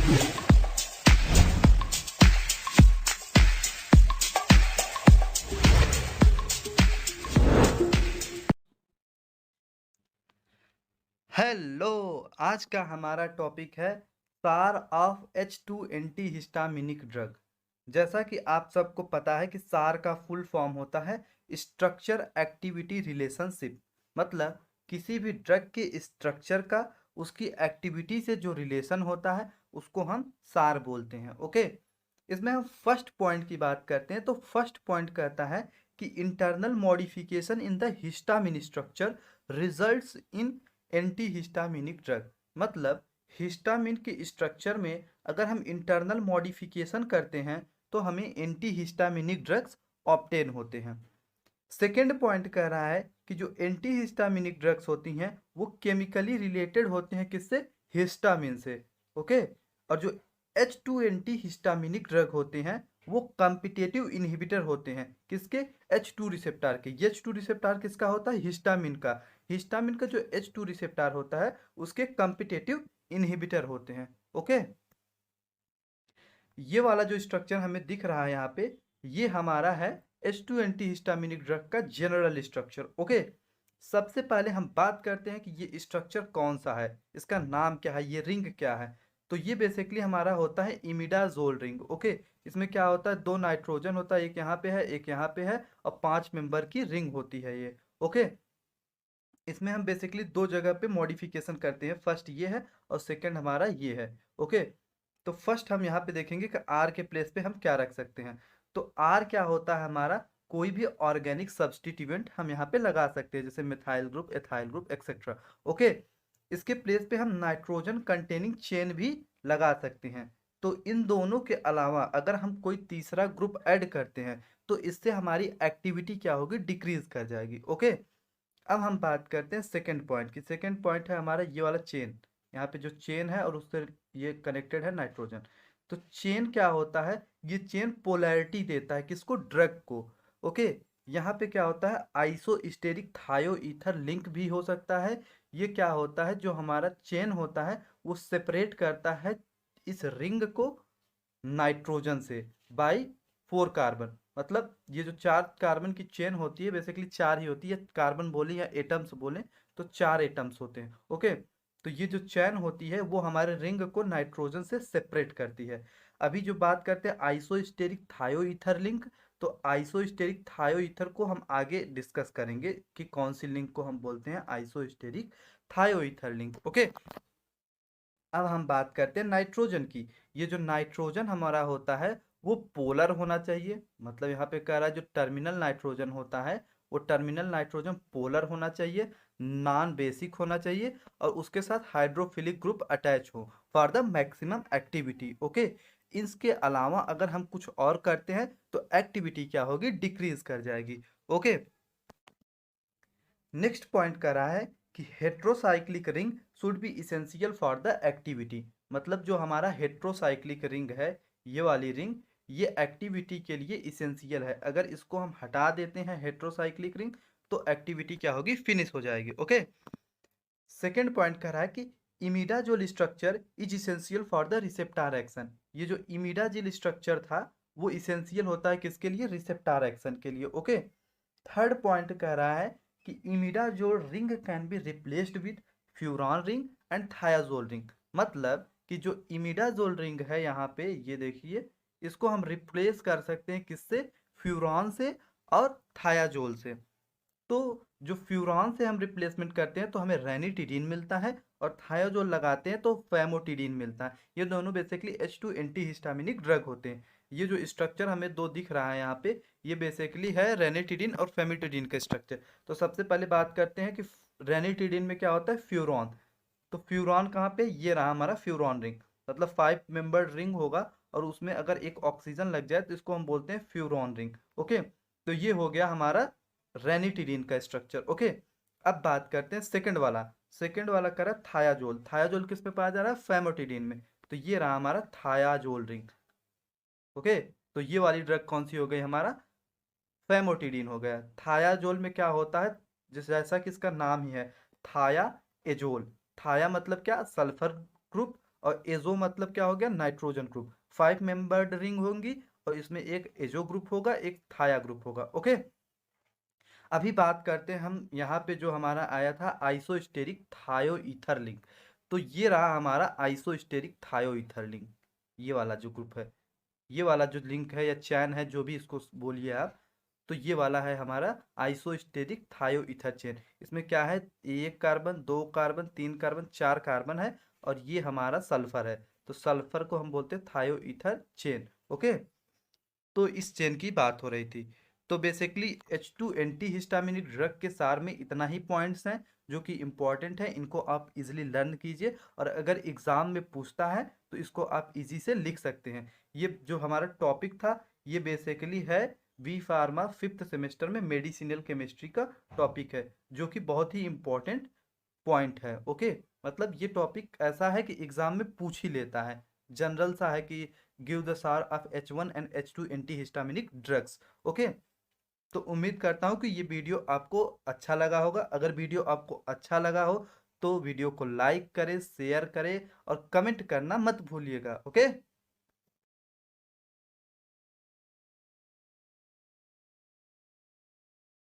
Hello, आज का हमारा टॉपिक है सार of H2 anti histaminic drug. जैसा कि आप सबको पता है कि सार का फुल फॉर्म होता है स्ट्रक्चर एक्टिविटी रिलेशनशिप। मतलब किसी भी ड्रग के स्ट्रक्चर का उसकी एक्टिविटी से जो रिलेशन होता है उसको हम सार बोलते हैं। ओके, इसमें हम फर्स्ट पॉइंट की बात करते हैं। तो फर्स्ट पॉइंट कहता है कि internal modification in the histamine structure results in anti histaminic drug. मतलब हिस्टामिन के स्ट्रक्चर में अगर हम इंटरनल मॉडिफिकेशन करते हैं तो हमें एंटी हिस्टामिनिक ड्रग्स ऑब्टेन होते हैं। सेकेंड पॉइंट कह रहा है कि जो एंटी हिस्टामिनिक ड्रग्स होती हैं वो केमिकली रिलेटेड होते हैं किससे? हिस्टामिन से। ओके, और जो H2 एंटी हिस्टामिनिक ड्रग होते हैं वो कॉम्पिटिटिव इनहिबिटर होते हैं किसके? H2 रिसेप्टार के। H2 रिसेप्टार किसका होता है? हिस्टामिन का। हिस्टामिन का जो H2 रिसेप्टार होता है उसके कॉम्पिटिटिव इनहिबिटर होते हैं। ओके, ये वाला जो स्ट्रक्चर हमें दिख रहा है यहाँ पे, ये हमारा है H2 एंटी हिस्टामिनिक ड्रग का जनरल स्ट्रक्चर। ओके, सबसे पहले हम बात करते हैं कि ये स्ट्रक्चर कौन सा है, इसका नाम क्या है, ये रिंग क्या है। तो ये बेसिकली हमारा होता है इमिडाजोल रिंग। ओके, इसमें क्या होता है? दो नाइट्रोजन होता है, एक यहाँ पे है एक यहाँ पे है, और 5 मेंबर की रिंग होती है ये। ओके, इसमें हम बेसिकली दो जगह पे मॉडिफिकेशन करते हैं, फर्स्ट ये है और सेकंड हमारा ये है। ओके, तो फर्स्ट हम यहाँ पे देखेंगे कि आर के प्लेस पे हम क्या रख सकते हैं। तो आर क्या होता है हमारा? कोई भी ऑर्गेनिक सब्स्टिट्यूएंट हम यहाँ पे लगा सकते हैं, जैसे methyl group, ethyl group, etcetera. Okay, इसके प्लेस पे हम नाइट्रोजन कंटेनिंग चेन भी लगा सकते हैं। तो इन दोनों के अलावा अगर हम कोई तीसरा ग्रुप ऐड करते हैं तो इससे हमारी एक्टिविटी क्या होगी? डिक्रीज कर जाएगी। ओके, अब हम बात करते हैं सेकंड पॉइंट की। सेकंड पॉइंट है हमारा ये वाला चेन। यहाँ पे जो चेन है और उससे ये कनेक्टेड है नाइट्रोजन। तो चेन क्या होता है? ये चेन पोलैरिटी देता है किसको? ड्रग को। ओके, यहाँ पे क्या होता है? आइसोस्टेरिक थायो ईथर लिंक भी हो सकता है। ये क्या होता है? जो हमारा चेन होता है वो सेपरेट करता है इस रिंग को नाइट्रोजन से बाई 4 कार्बन। मतलब ये जो 4 कार्बन की चेन होती है, बेसिकली 4 ही होती है, कार्बन बोले या एटम्स बोले तो 4 एटम्स होते हैं। ओके, तो ये जो चेन होती है वो हमारे रिंग को नाइट्रोजन से सेपरेट करती है। अभी जो बात करते हैं आइसोस्टेरिक थायोईथर लिंक, तो आइसोस्टेरिक थायोईथर को हम आगे डिस्कस करेंगे कि कौन सी लिंक को हम बोलते हैं आइसोस्टेरिक थायोईथर लिंक। ओके, अब हम बात करते हैं नाइट्रोजन की। ये जो नाइट्रोजन हमारा होता है वो पोलर होना चाहिए। मतलब यहाँ पे कह रहा है जो टर्मिनल नाइट्रोजन होता है वो टर्मिनल नाइट्रोजन पोलर होना चाहिए, नॉन बेसिक होना चाहिए, और उसके साथ हाइड्रोफिलिक ग्रुप अटैच हो for the maximum activity. Okay, इसके अलावा अगर हम कुछ और करते हैं तो एक्टिविटी क्या होगी? डिक्रीज कर जाएगी। ओके, नेक्स्ट पॉइंट कर रहा है कि heterocyclic ring should be essential for the activity. मतलब जो हमारा हेट्रोसाइक्लिक रिंग है, ये वाली रिंग, ये एक्टिविटी के लिए इसेंशियल है। अगर इसको हम हटा देते हैं हेट्रोसाइक्लिक रिंग तो एक्टिविटी क्या होगी? फिनिश हो जाएगी। ओके, सेकेंड पॉइंट कह रहा है कि imidazole structure is essential for the receptor action. ये जो इमिडाजिल स्ट्रक्चर था वो इसेंशियल होता है किसके लिए? रिसेप्टार एक्शन के लिए। ओके, थर्ड पॉइंट कह रहा है कि imidazole ring can be replaced with furan ring and थायाजोल ring. मतलब कि जो इमिडाजोल रिंग है यहाँ पे, ये देखिए, इसको हम रिप्लेस कर सकते हैं किससे? फ्यूरॉन से और थायाजोल से। तो जो फ्यूरॉन से हम रिप्लेसमेंट करते हैं तो हमें रेनिटिडीन मिलता है, और थायोजोल लगाते हैं तो फैमोटिडीन मिलता है। ये दोनों basically H2 anti histaminic drug होते हैं। ये जो स्ट्रक्चर हमें दो दिख रहा है यहाँ पे, ये बेसिकली है रेनिटिडीन और फेमिटिडीन का स्ट्रक्चर। तो सबसे पहले बात करते हैं कि रेनिटिडीन में क्या होता है? फ्यूरॉन। तो फ्यूरॉन कहाँ पे? ये रहा हमारा फ्यूरॉन रिंग। मतलब 5 मेंबर रिंग होगा और उसमें अगर एक ऑक्सीजन लग जाए तो इसको हम बोलते हैं फ्यूरॉन रिंग। ओके, तो ये हो गया हमारा रेनिटिडीन का स्ट्रक्चर। ओके, अब बात करते हैं सेकंड वाला। सेकंड वाला कह रहा है थायाजोल। थायाजोल किस पे पाया जा रहा है? फैमोटिडीन में। तो ये रहा हमारा थायाजोल रिंग। ओके, तो ये वाली ड्रग कौन सी हो गई? हमारा फैमोटिडीन हो गया। थायाजोल में क्या होता है? जैसा कि इसका नाम ही है, थाया एजोल। थाया मतलब क्या? सल्फर ग्रुप, और एजो मतलब क्या हो गया, नाइट्रोजन ग्रुप। 5 मेंबर्ड रिंग होंगी और इसमें एक एजो ग्रुप होगा, एक थाया ग्रुप होगा। ओके, अभी बात करते हैं हम यहाँ पे जो हमारा आया था आइसोस्टेरिक थायोईथर लिंक। तो ये रहा हमारा आइसोस्टेरिक थायोईथर लिंक, ये वाला जो ग्रुप है, ये वाला जो लिंक है या चैन है, जो भी इसको बोलिए आप, तो ये वाला है हमारा आइसोस्टेरिक थायोईथर चेन। इसमें क्या है, एक कार्बन, दो कार्बन, तीन कार्बन, चार कार्बन है, और ये हमारा सल्फर है। तो सल्फर को हम बोलते हैं थायोईथर चेन। ओके, तो इस चेन की बात हो रही थी। तो basically H2 anti histaminic drug के सार में इतना ही पॉइंट्स हैं जो कि इंपॉर्टेंट है, इनको आप इजीली लर्न कीजिए, और अगर एग्जाम में पूछता है तो इसको आप इजी से लिख सकते हैं। ये जो हमारा टॉपिक था ये बेसिकली है बी फार्मा 5th सेमेस्टर में मेडिसिनल केमिस्ट्री का टॉपिक है, जो कि बहुत ही इंपॉर्टेंट पॉइंट है। ओके, मतलब ये टॉपिक ऐसा है कि एग्जाम में पूछ ही लेता है, जनरल सा है कि गिव द सार of H1 and H2 anti histaminic drugs. Okay, तो उम्मीद करता हूँ कि ये वीडियो आपको अच्छा लगा होगा। अगर वीडियो आपको अच्छा लगा हो तो वीडियो को लाइक करें, शेयर करें और कमेंट करना मत भूलिएगा। ओके।